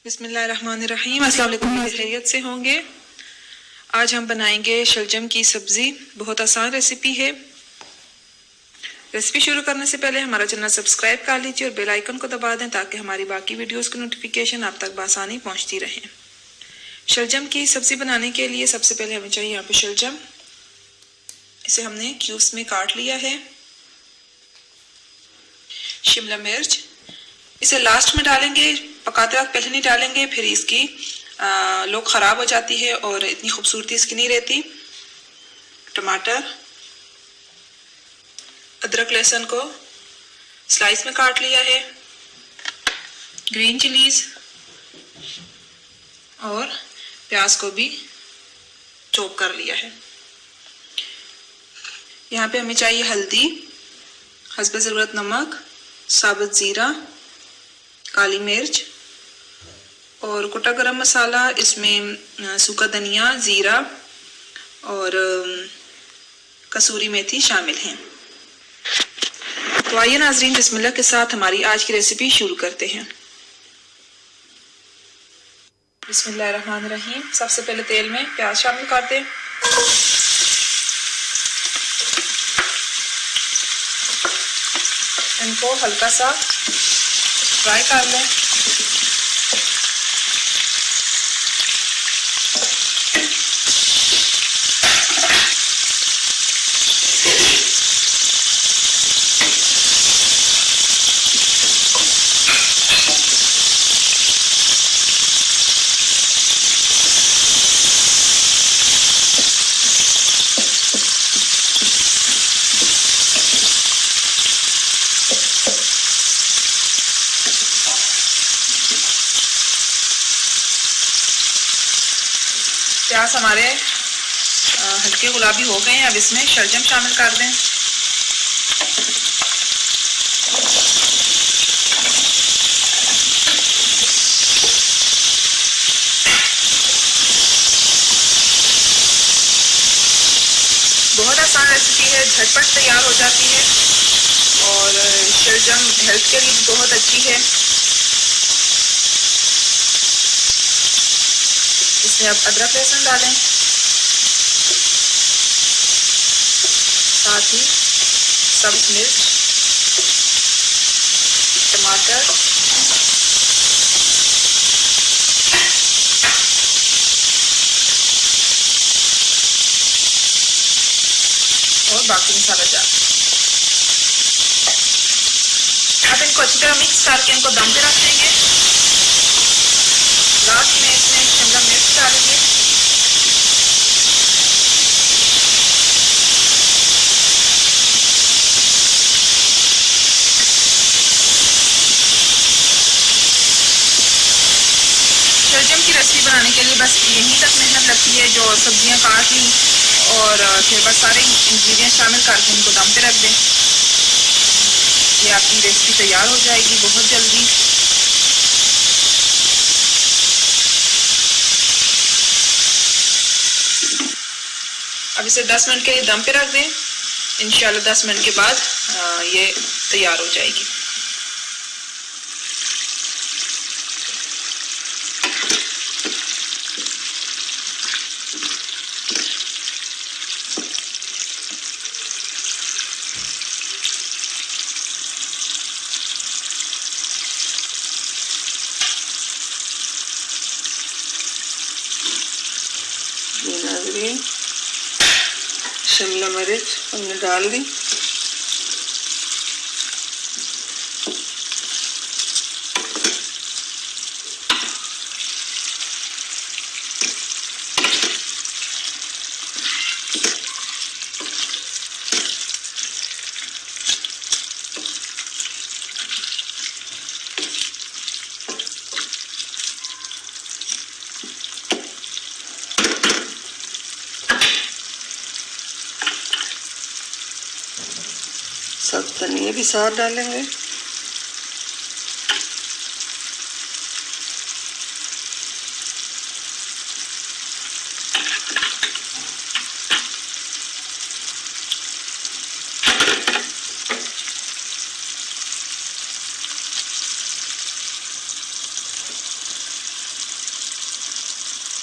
बिस्मिल्लाहिर्रहमानिर्रहीम। अस्सलाम वालेकुम, खैरियत से होंगे। आज हम बनाएंगे शलजम की सब्ज़ी। बहुत आसान रेसिपी है। रेसिपी शुरू करने से पहले हमारा चैनल सब्सक्राइब कर लीजिए और बेल आइकन को दबा दें ताकि हमारी बाकी वीडियोस की नोटिफिकेशन आप तक बआसानी पहुंचती रहे। शलजम की सब्ज़ी बनाने के लिए सबसे पहले हमें चाहिए यहाँ पे शलजम। इसे हमने क्यूब्स में काट लिया है। शिमला मिर्च, इसे लास्ट में डालेंगे, पकाते वक्त पहले नहीं डालेंगे, फिर इसकी लोग ख़राब हो जाती है और इतनी खूबसूरती इसकी नहीं रहती। टमाटर, अदरक लहसुन को स्लाइस में काट लिया है। ग्रीन चिलीज और प्याज को भी चॉप कर लिया है। यहाँ पे हमें चाहिए हल्दी, हस्बे ज़रूरत नमक, साबुत ज़ीरा, काली मिर्च और कुटा गरम मसाला। इसमें सूखा धनिया, ज़ीरा और कसूरी मेथी शामिल हैं। तो आइए नाज़रीन, बिस्मिल्लाह के साथ हमारी आज की रेसिपी शुरू करते हैं। बिस्मिल्लाहिर्रहमानिर्रहीम। सबसे पहले तेल में प्याज शामिल करते हैं। इनको हल्का सा फ्राई कर लें। प्याज हमारे हल्के गुलाबी हो गए हैं। अब इसमें शलजम शामिल कर दें। बहुत आसान रेसिपी है, झटपट तैयार हो जाती है और शलजम हेल्थ के लिए भी बहुत अच्छी है। इसमें अब अदरक लहसुन डालें, साथ ही सब्ज मिर्च, टमाटर और बाकी मसाला डाल। अब इनको अच्छी तरह मिक्स करके इनको दम पे रख देंगे। लास्ट में इसमें शिमला मिर्च डालेंगे। शलजम की रेसिपी बनाने के लिए बस यहीं तक मेहनत लगती है, जो सब्जियां काट ली और फिर बस सारे इंग्रेडिएंट शामिल करके इनको दम पे रख दें। ये आपकी रेसिपी तैयार हो जाएगी बहुत जल्दी। अब इसे 10 मिनट के लिए दम पे रख दें। इंशाल्लाह 10 मिनट के बाद ये तैयार हो जाएगी। नाज़रीन, शिमला मिर्च हमने डाल दी। सब धनिया भी साथ डालेंगे।